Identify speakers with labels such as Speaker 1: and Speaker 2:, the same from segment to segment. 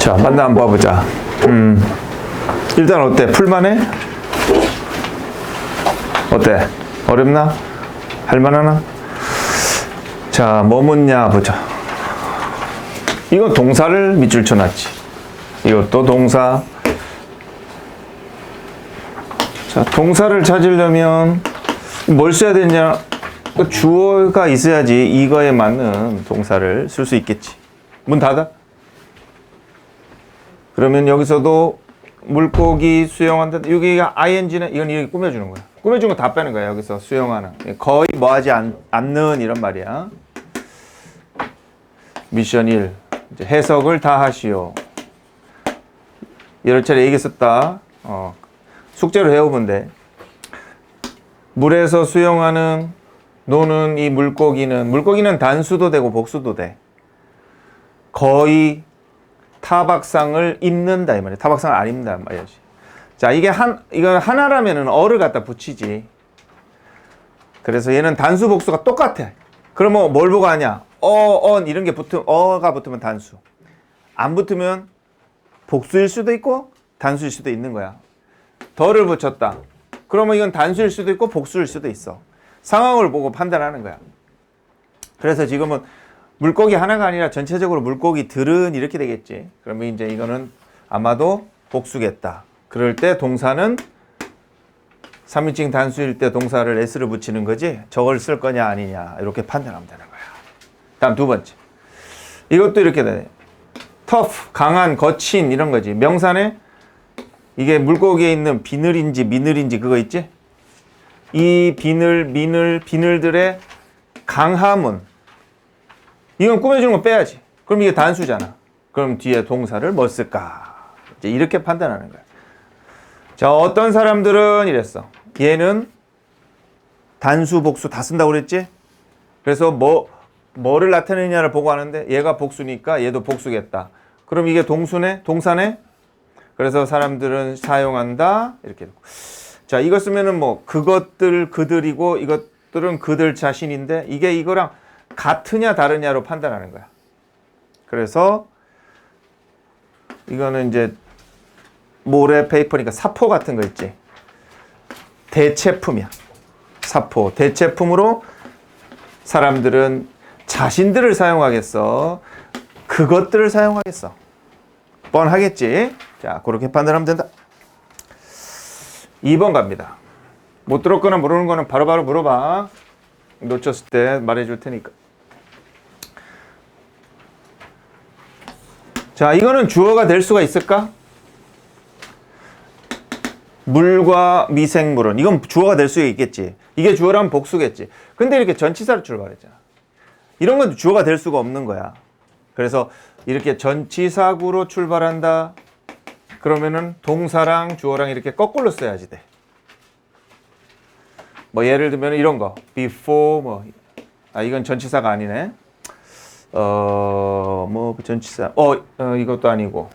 Speaker 1: 자, 만나 한번 봐보자. 일단 어때? 풀만해? 어때? 어렵나? 할만하나? 자, 뭐 묻냐 보자. 이거 동사를 밑줄 쳐놨지. 이것도 동사. 자, 동사를 찾으려면 뭘 써야 되냐? 주어가 있어야지 이거에 맞는 동사를 쓸 수 있겠지. 문 닫아? 그러면 여기서도 물고기 수영한다. 여기가 ing네. 이건 이렇게 꾸며주는 거야. 꾸며준 거 다 빼는 거야. 여기서 수영하는. 거의 뭐 하지 않는 이런 말이야. 미션 1. 이제 해석을 다 하시오. 여러 차례 얘기했었다. 숙제로 해오면 돼. 물에서 수영하는 노는 이 물고기는 단수도 되고 복수도 돼. 거의 타박상을 입는다 이 말이야. 타박상을 안 입는다 이 말이야지. 자, 이건 하나라면은 어를 갖다 붙이지. 그래서 얘는 단수 복수가 똑같아. 그러면 뭘 보고 하냐? 이런 게 어가 붙으면 단수. 안 붙으면 복수일 수도 있고 단수일 수도 있는 거야. 덜을 붙였다. 그러면 이건 단수일 수도 있고 복수일 수도 있어. 상황을 보고 판단하는 거야. 그래서 지금은 물고기 하나가 아니라 전체적으로 물고기들은 이렇게 되겠지. 그러면 이제 이거는 아마도 복수겠다. 그럴 때 동사는 3인칭 단수일 때 동사를 s를 붙이는 거지. 저걸 쓸 거냐 아니냐 이렇게 판단하면 되는 거야. 다음 두 번째. 이것도 이렇게 돼. tough, 강한, 거친 이런 거지. 명사네 이게 물고기에 있는 비늘인지 미늘인지 그거 있지? 이 비늘들의 강함은 이건 꾸며주는 거 빼야지. 그럼 이게 단수잖아. 그럼 뒤에 동사를 뭐 쓸까? 이제 이렇게 판단하는 거야. 자, 어떤 사람들은 이랬어. 얘는 단수, 복수 다 쓴다고 그랬지? 그래서 뭐를 나타내느냐를 보고 하는데 얘가 복수니까 얘도 복수겠다. 그럼 이게 동사네? 그래서 사람들은 사용한다. 이렇게 되고. 자, 이거 쓰면은 뭐 그들이고 이것들은 그들 자신인데 이게 이거랑 같으냐 다르냐로 판단하는 거야. 그래서 이거는 이제 모래 페이퍼니까 사포 같은 거 있지. 대체품이야. 사포. 대체품으로 사람들은 자신들을 사용하겠어? 그것들을 사용하겠어? 뻔하겠지? 자, 그렇게 판단하면 된다. 2번 갑니다. 못 들었거나 모르는 거는 바로바로 물어봐. 놓쳤을 때 말해줄 테니까. 자, 이거는 주어가 될 수가 있을까? 물과 미생물은 이건 주어가 될 수 있겠지. 이게 주어라면 복수겠지. 근데 이렇게 전치사로 출발했잖아. 이런 건 주어가 될 수가 없는 거야. 그래서 이렇게 전치사구로 출발한다. 그러면은 동사랑 주어랑 이렇게 거꾸로 써야지 돼. 뭐 예를 들면 이런 거. before 이건 전치사가 아니네. 전치사. 이것도 아니고.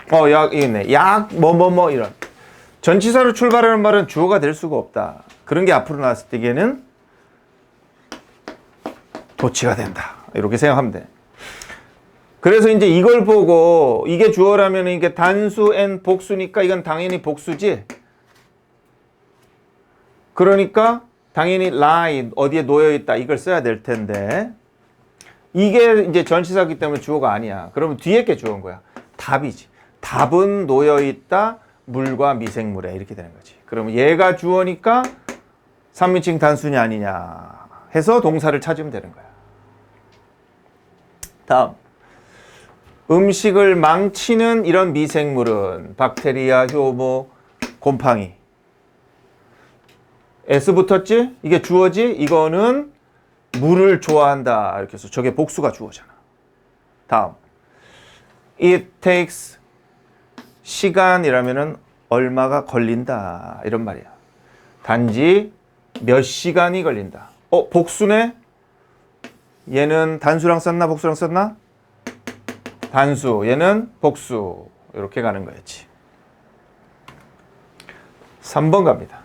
Speaker 1: 이거네. 이런. 전치사로 출발하는 말은 주어가 될 수가 없다. 그런 게 앞으로 나왔을 때에는 도치가 된다. 이렇게 생각하면 돼. 그래서 이제 이걸 보고 이게 주어라면 이게 단수 and 복수니까 이건 당연히 복수지. 그러니까 당연히 lie 어디에 놓여 있다 이걸 써야 될 텐데 이게 이제 전치사기 때문에 주어가 아니야. 그러면 뒤에 게 주어인 거야. 답이지. 답은 놓여 있다 물과 미생물에 이렇게 되는 거지. 그러면 얘가 주어니까 3인칭 단수냐 아니냐 해서 동사를 찾으면 되는 거야. 다음. 음식을 망치는 이런 미생물은 박테리아, 효모, 곰팡이. S 붙었지? 이게 주어지? 이거는 물을 좋아한다. 이렇게 해서 저게 복수가 주어잖아. 다음. It takes 시간이라면은 얼마가 걸린다. 이런 말이야. 단지 몇 시간이 걸린다. 복수네? 얘는 단수랑 썼나? 복수랑 썼나? 단수, 얘는 복수. 이렇게 가는 거였지. 3번 갑니다.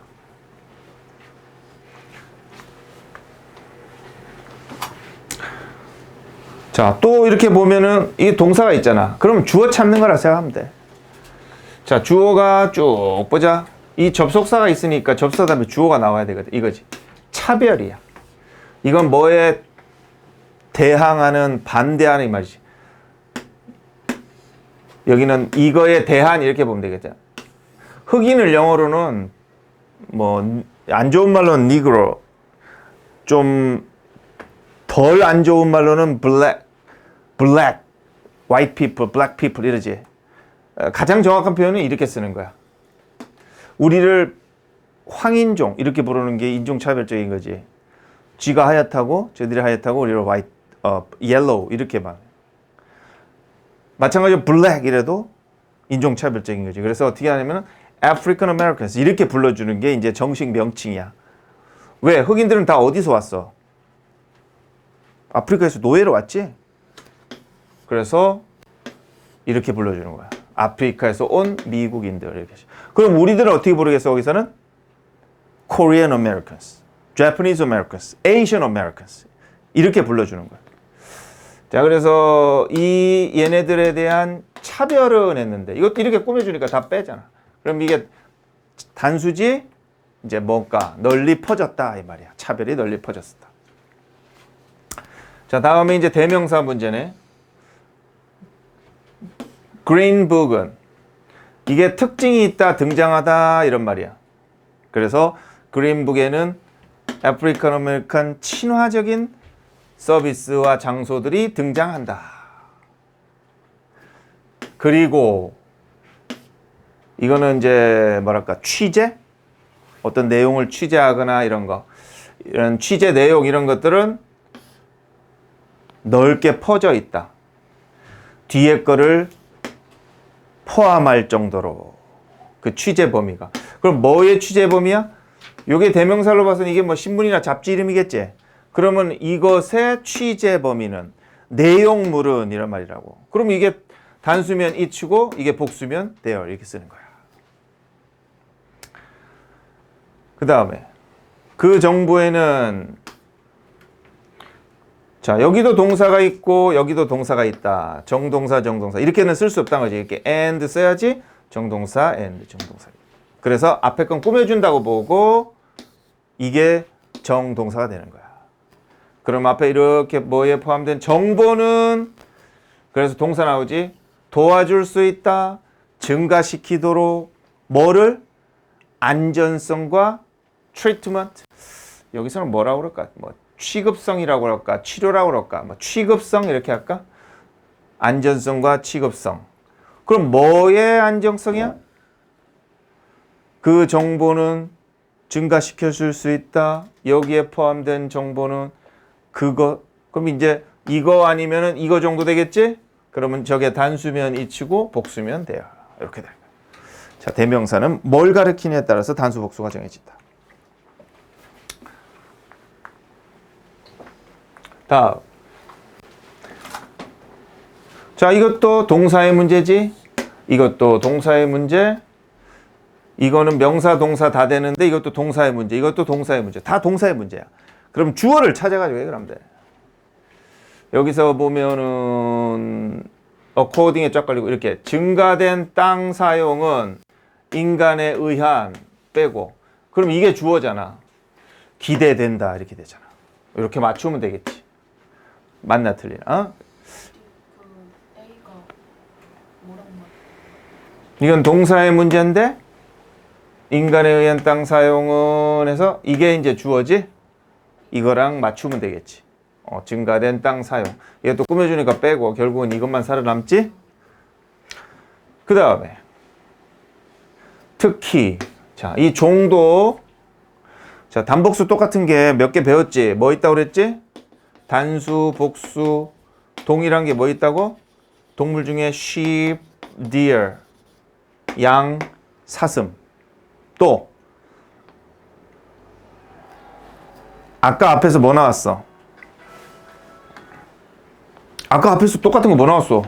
Speaker 1: 자, 또 이렇게 보면은 이게 동사가 있잖아. 그러면 주어 찾는 거라 생각하면 돼. 자, 주어가 쭉 보자. 이 접속사가 있으니까 접속사 다음에 주어가 나와야 되거든. 이거지. 차별이야. 이건 뭐에 대항하는, 반대하는 이 말이지. 여기는 이거에 대한 이렇게 보면 되겠죠. 흑인을 영어로는 뭐 안 좋은 말로는 니그로, 좀 덜 안 좋은 말로는 black, white people, black people 이러지. 가장 정확한 표현은 이렇게 쓰는 거야. 우리를 황인종 이렇게 부르는 게 인종차별적인 거지. 쥐가 하얗다고, 저들이 하얗다고 우리를 white, yellow 이렇게 말. 마찬가지로 black 이래도 인종차별적인 거지. 그래서 어떻게 하냐면 African Americans 이렇게 불러주는 게 이제 정식 명칭이야. 왜? 흑인들은 다 어디서 왔어? 아프리카에서 노예로 왔지? 그래서 이렇게 불러주는 거야. 아프리카에서 온 미국인들 이렇게. 그럼 우리들은 어떻게 부르겠어? 거기서는 Korean Americans, Japanese Americans, Asian Americans 이렇게 불러주는 거야. 자, 그래서 이 얘네들에 대한 차별은 했는데 이것도 이렇게 꾸며주니까 다 빼잖아. 그럼 이게 단수지 이제 뭔가 널리 퍼졌다 이 말이야. 차별이 널리 퍼졌다. 자, 다음에 이제 대명사 문제네. Greenbook은 이게 특징이 있다, 등장하다 이런 말이야. 그래서 그린북에는 아프리칸 아메리칸 친화적인 서비스와 장소들이 등장한다. 그리고 이거는 이제 뭐랄까 취재? 어떤 내용을 취재하거나 이런 거, 이런 취재 내용 이런 것들은 넓게 퍼져 있다. 뒤에 거를 포함할 정도로 그 취재 범위가. 그럼 뭐의 취재 범위야? 요게 대명사로 봐서는 이게 뭐 신문이나 잡지 이름이겠지. 그러면 이것의 취재 범위는 내용물은 이런 말이라고. 그럼 이게 단수면 it이고 이게 복수면 there 이렇게 쓰는 거야. 그 다음에 그 정보에는 자, 여기도 동사가 있고 여기도 동사가 있다. 정동사, 정동사 이렇게는 쓸 수 없다는 거지. 이렇게 and 써야지 정동사, and 정동사. 그래서 앞에 건 꾸며준다고 보고 이게 정동사가 되는 거야. 그럼 앞에 이렇게 뭐에 포함된 정보는 그래서 동사 나오지. 도와줄 수 있다. 증가시키도록 뭐를? 안전성과 트리트먼트. 여기서는 뭐라고 그럴까? 뭐 취급성이라고 그럴까? 치료라고 그럴까? 뭐 취급성 이렇게 할까? 안전성과 취급성. 그럼 뭐의 안정성이야? 그 정보는 증가시켜 줄 수 있다. 여기에 포함된 정보는 그거. 그럼 이제 이거 아니면은 이거 정도 되겠지? 그러면 저게 단수면 it이고 복수면 돼요. 이렇게 돼요. 자, 대명사는 뭘 가리키냐에 따라서 단수 복수가 정해진다. 다음. 자, 이것도 동사의 문제지. 이것도 동사의 문제. 이거는 명사, 동사 다 되는데 이것도 동사의 문제. 이것도 동사의 문제. 다 동사의 문제야. 그럼 주어를 찾아가지고 해결하면 돼. 여기서 보면은 according에 쫙 걸리고 이렇게 증가된 땅 사용은 인간에 의한 빼고 그럼 이게 주어잖아. 기대된다 이렇게 되잖아. 이렇게 맞추면 되겠지. 맞나 틀리나? 어?
Speaker 2: A가 뭐라고 말해?
Speaker 1: 이건 동사의 문제인데 인간에 의한 땅 사용은 해서 이게 이제 주어지? 이거랑 맞추면 되겠지. 증가된 땅 사용. 이게 또 꾸며주니까 빼고 결국은 이것만 살아남지? 그 다음에 특히 자, 이 종도 자, 단복수 똑같은 게 몇 개 배웠지? 뭐 있다고 그랬지? 단수, 복수, 동일한 게 뭐 있다고? 동물 중에 sheep, deer, 양, 사슴. 또 아까 앞에서 뭐 나왔어? 아까 앞에서 똑같은 거 뭐 나왔어?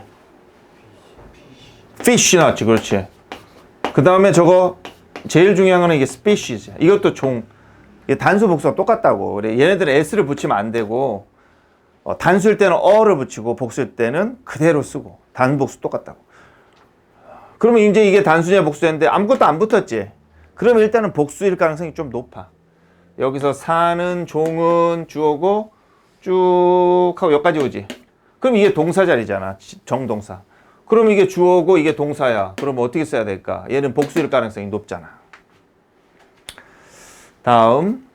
Speaker 1: fish 나왔지. 그렇지. 그 다음에 저거 제일 중요한 거는 이게 species. 이것도 종. 이게 단수 복수가 똑같다고. 그래. 얘네들은 s를 붙이면 안 되고 단수일 때는 어를 붙이고 복수일 때는 그대로 쓰고 단복수 똑같다고. 그러면 이제 이게 단수냐 복수였는데 아무것도 안 붙었지. 그러면 일단은 복수일 가능성이 좀 높아. 여기서 사는 종은 주어고 쭉 하고 여기까지 오지. 그럼 이게 동사 자리잖아. 정동사. 그럼 이게 주어고 이게 동사야. 그럼 어떻게 써야 될까? 얘는 복수일 가능성이 높잖아. 다음.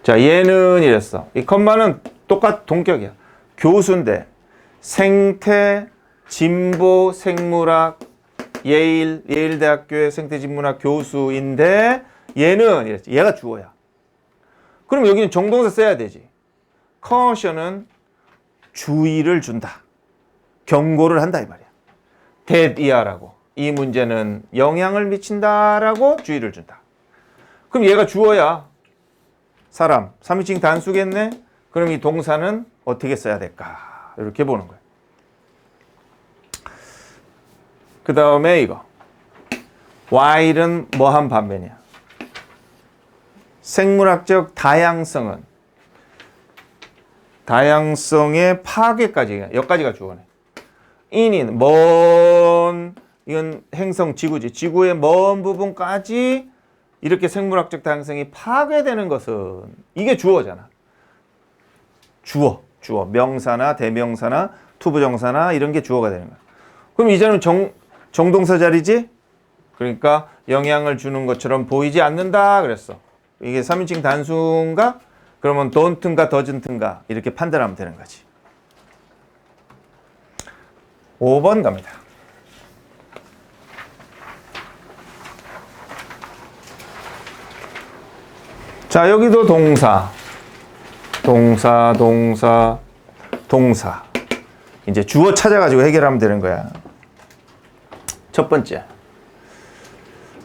Speaker 1: 자, 얘는 이랬어. 이 컴마는 동격이야. 교수인데 생태, 진보, 생물학, 예일대학교의 생태진문학 교수인데 얘는 이랬지. 얘가 주어야. 그럼 여기는 정동사 써야 되지. caution은 주의를 준다. 경고를 한다 이 말이야. 대비하라고. 이 문제는 영향을 미친다라고 주의를 준다. 그럼 얘가 주어야. 사람, 3인칭 단수겠네? 그럼 이 동사는 어떻게 써야 될까? 이렇게 보는 거야. 그 다음에 이거. while은 뭐한 반면이야? 생물학적 다양성의 파괴까지, 여기까지가 주어네. in인, 이건 행성 지구지. 지구의 먼 부분까지 이렇게 생물학적 다양성이 파괴되는 것은 이게 주어잖아. 주어. 명사나 대명사나 투부정사나 이런 게 주어가 되는 거야. 그럼 이제는 정동사 자리지? 그러니까 영향을 주는 것처럼 보이지 않는다 그랬어. 이게 3인칭 단수인가? 그러면 don't인가 doesn't인가 이렇게 판단하면 되는 거지. 5번 갑니다. 자, 여기도 동사. 이제 주어 찾아가지고 해결하면 되는 거야. 첫 번째.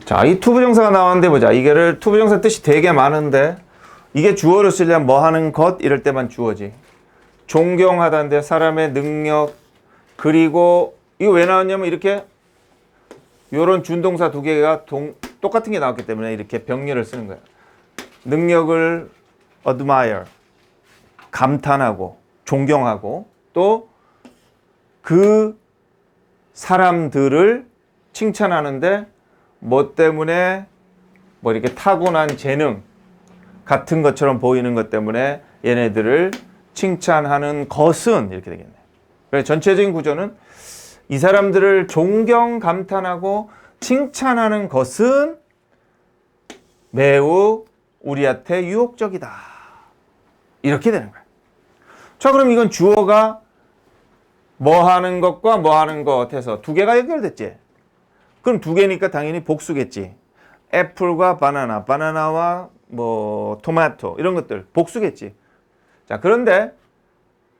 Speaker 1: 자, 이 투부정사가 나왔는데 보자. 이게를 투부정사 뜻이 되게 많은데 이게 주어로 쓰려면 뭐 하는 것 이럴 때만 주어지. 존경하다는데 사람의 능력 그리고 이거 왜 나왔냐면 이렇게 요런 준동사 두 개가 똑같은 게 나왔기 때문에 이렇게 병렬을 쓰는 거야. 능력을 admire 감탄하고 존경하고 또 그 사람들을 칭찬하는데 뭐 때문에 뭐 이렇게 타고난 재능 같은 것처럼 보이는 것 때문에 얘네들을 칭찬하는 것은 이렇게 되겠네. 그래서 전체적인 구조는 이 사람들을 존경 감탄하고 칭찬하는 것은 매우 우리한테 유혹적이다. 이렇게 되는 거야. 자, 그럼 이건 주어가 뭐 하는 것과 뭐 하는 것 해서 두 개가 연결됐지. 그럼 두 개니까 당연히 복수겠지. 애플과 바나나와 뭐 토마토 이런 것들 복수겠지. 자, 그런데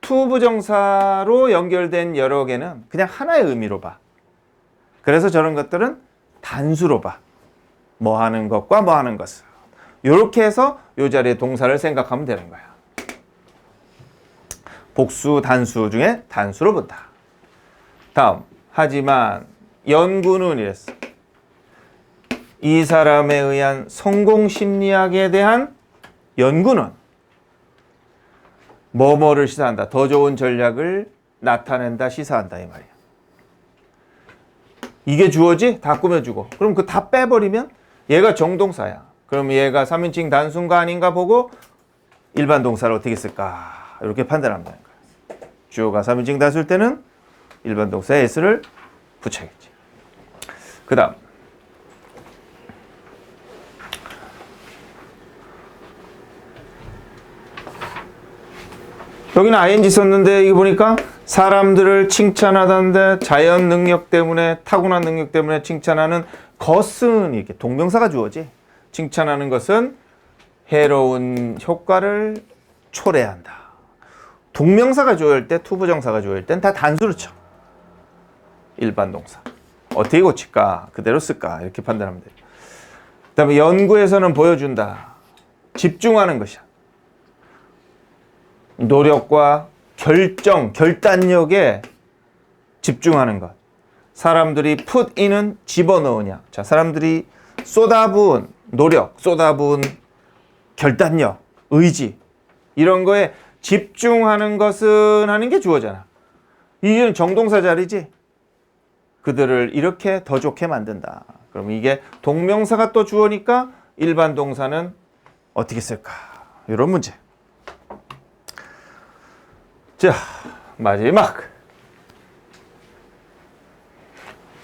Speaker 1: 투부정사로 연결된 여러 개는 그냥 하나의 의미로 봐. 그래서 저런 것들은 단수로 봐. 뭐 하는 것과 뭐 하는 것을. 이렇게 해서 이 자리에 동사를 생각하면 되는 거야. 복수, 단수 중에 단수로 본다. 다음, 하지만 연구는 이랬어. 이 사람에 의한 성공 심리학에 대한 연구는 뭐뭐를 시사한다. 더 좋은 전략을 나타낸다, 시사한다 이 말이야. 이게 주어지? 다 꾸며주고. 그럼 그 다 빼버리면 얘가 정동사야. 그럼 얘가 3인칭 단수인가 아닌가 보고 일반 동사를 어떻게 쓸까? 이렇게 판단하면 되는 거야. 주어가 3인칭 단수일 때는 일반 동사에 s를 붙여야겠지. 그 다음. 여기는 ing 썼는데 이거 보니까 사람들을 칭찬하다는데 자연 능력 때문에 타고난 능력 때문에 칭찬하는 것은 이렇게 동명사가 주어지. 칭찬하는 것은 해로운 효과를 초래한다. 동명사가 주어일 때 투부정사가 주어일 땐 다 단수로 쳐. 일반 동사. 어떻게 고칠까? 그대로 쓸까? 이렇게 판단하면 돼요. 그 다음에 연구에서는 보여준다. 집중하는 것이야. 노력과 결단력에 집중하는 것. 사람들이 put in은 집어넣으냐. 자, 사람들이 쏟아부은 노력, 쏟아부은 결단력, 의지 이런 거에 집중하는 것은 하는 게 주어잖아. 이게는 정동사 자리지. 그들을 이렇게 더 좋게 만든다. 그럼 이게 동명사가 또 주어니까 일반 동사는 어떻게 쓸까? 이런 문제. 자, 마지막.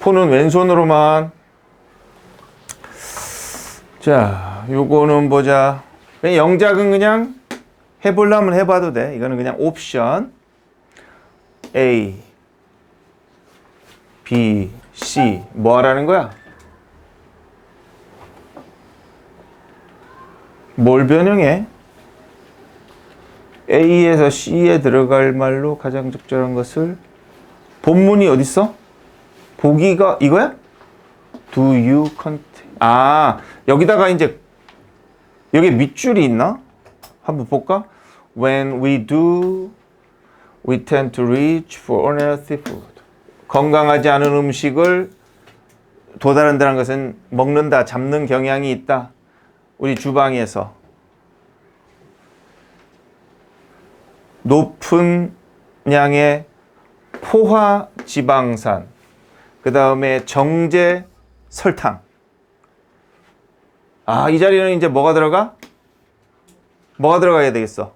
Speaker 1: 폰은 왼손으로만. 자, 요거는 보자. 그냥 영작은 그냥 해보려면 해봐도 돼. 이거는 그냥 옵션. A, B, C. 뭐 하라는 거야? 뭘 변형해? A에서 C에 들어갈 말로 가장 적절한 것을. 본문이 어딨어? 보기가 이거야? Do you contain? 아, 여기다가 이제 여기 밑줄이 있나? 한번 볼까? When we do, we tend to reach for unhealthy food. 건강하지 않은 음식을 도다른다는 것은 먹는다, 잡는 경향이 있다. 우리 주방에서 높은 양의 포화 지방산, 그 다음에 정제 설탕. 아, 이 자리는 이제 뭐가 들어가? 뭐가 들어가야 되겠어?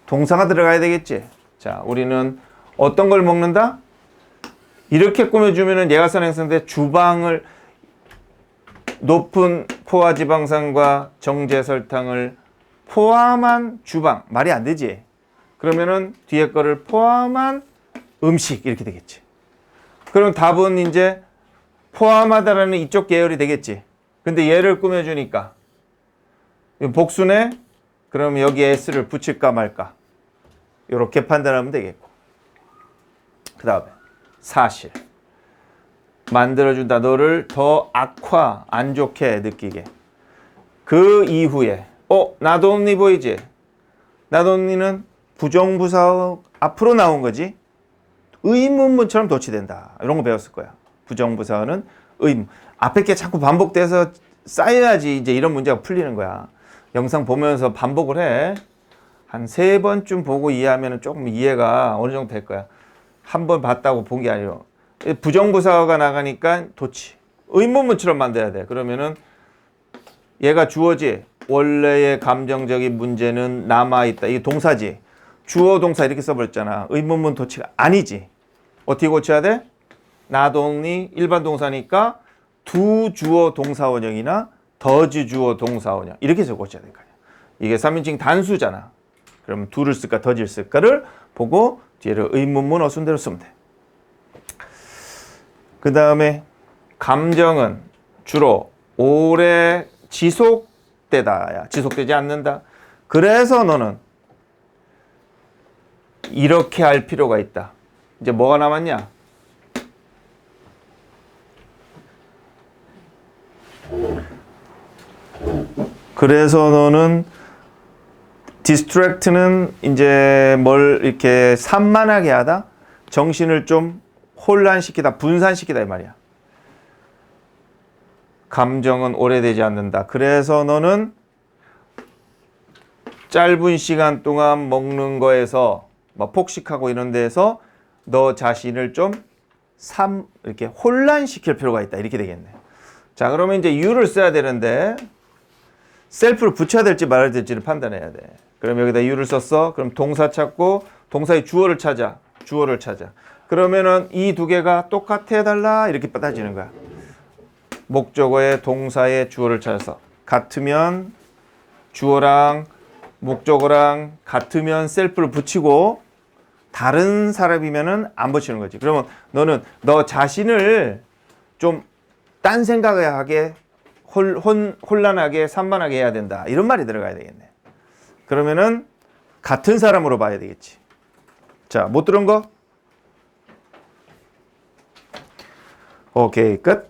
Speaker 1: 동사가 들어가야 되겠지. 자, 우리는 어떤 걸 먹는다? 이렇게 꾸며주면은 예가선 행사인데 주방을 높은 포화 지방산과 정제 설탕을 포함한 주방. 말이 안 되지. 그러면은 뒤에 거를 포함한 음식 이렇게 되겠지. 그럼 답은 이제 포함하다라는 이쪽 계열이 되겠지. 근데 얘를 꾸며주니까 복수네? 그럼 여기에 s를 붙일까 말까? 이렇게 판단하면 되겠고. 그 다음에 사실. 만들어준다. 너를 더 악화, 안 좋게 느끼게. 그 이후에 not only 보이지? not only는 부정부사 앞으로 나온 거지. 의문문처럼 도치된다. 이런 거 배웠을 거야. 부정부사어는 의문. 앞에 게 자꾸 반복돼서 쌓여야지 이제 이런 문제가 풀리는 거야. 영상 보면서 반복을 해. 한 3번쯤 보고 이해하면 조금 이해가 어느 정도 될 거야. 한 번 봤다고 본 게 아니라. 부정부사어가 나가니까 도치. 의문문처럼 만들어야 돼. 그러면은 얘가 주어지. 원래의 감정적인 문제는 남아있다. 이게 동사지. 주어 동사 이렇게 써버렸잖아. 의문문 도치가 아니지. 어떻게 고쳐야 돼? not only 일반 동사니까 두 주어 동사 원형이나 더즈 주어 동사 원형 이렇게 해서 고쳐야 될 거 아니야. 이게 3인칭 단수잖아. 그럼 do를 쓸까 더즈를 쓸까를 보고 뒤에를 의문문 어순대로 쓰면 돼. 그 다음에 감정은 주로 오래 지속되다야. 지속되지 않는다. 그래서 너는 이렇게 할 필요가 있다. 이제 뭐가 남았냐? 그래서 너는 distract는 이제 뭘 이렇게 산만하게 하다, 정신을 좀 혼란시키다, 분산시키다 이 말이야. 감정은 오래되지 않는다. 그래서 너는 짧은 시간 동안 먹는 거에서 뭐 폭식하고 이런 데에서 너 자신을 좀 이렇게 혼란시킬 필요가 있다. 이렇게 되겠네. 자, 그러면 이제 you를 써야 되는데 셀프를 붙여야 될지 말아야 될지를 판단해야 돼. 그럼 여기다 you를 썼어. 그럼 동사 찾고 동사의 주어를 찾아. 주어를 찾아. 그러면은 이 두 개가 똑같아 해달라 이렇게 따지는 거야. 목적어의 동사의 주어를 찾아서 같으면 주어랑 목적어랑 같으면 셀프를 붙이고 다른 사람이면은 안 붙이는 거지. 그러면 너는 너 자신을 좀 딴 생각하게 혼란하게 산만하게 해야 된다. 이런 말이 들어가야 되겠네. 그러면은 같은 사람으로 봐야 되겠지. 자, 못 들은 거? 오케이, 끝.